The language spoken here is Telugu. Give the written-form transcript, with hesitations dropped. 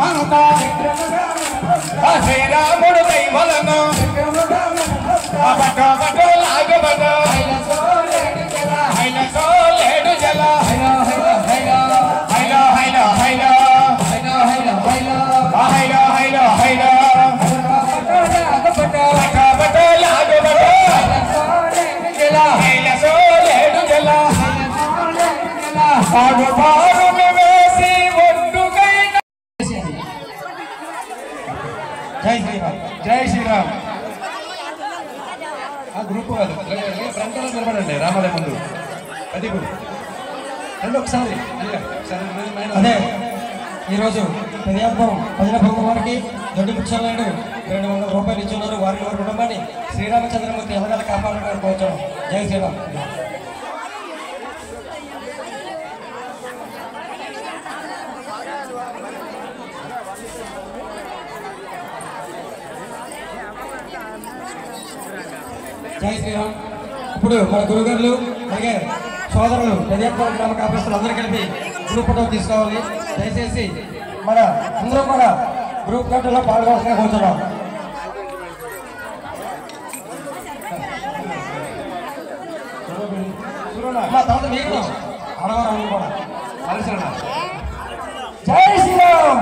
మనతో శ్రీరాముడు దైవలను బటో బటో లాగబటో హైలసో లేడు జల హైలో హైలో హైలో హైలో హైలో హైలో బటో బటో లాగబటో హైలసో లేడు జల బాగు బాగు వేసి ఒడ్డుకైన జై శ్రీరామ్ జై శ్రీరామ్ ఆ గ్రూప్ కాదు ఫ్రంట్లో నిలబడండి రామాలయం ముందు అది రెండు ఒకసారి అదే ఈరోజు పెరియాపురం ప్రజల భగవానికి దొడ్డి పుచ్చాలనాయుడు 200 రూపాయలు ఇచ్చున్నారు. వారి కుటుంబాన్ని శ్రీరామచంద్రమూర్తి ఎలాగలా కాపాడాలని కోరుతున్నాం. జై శ్రీరామ్. జై శ్రీరామ్. ఇప్పుడు మన గురుగారులు అలాగే సోదరులు పెరియాపురం గ్రామ కాపరిస్తులు అందరూ కలిపి గ్రూప్ ఫోటో తీసుకోవాలి. దయచేసి మన అందరూ కూడా గ్రూప్ ఫోటోలో పాల్గొనగా కూర్చున్నాం. మా తర్వాత మీరు ఆడవారు కూడా కలిసి జై శ్రీరామ్.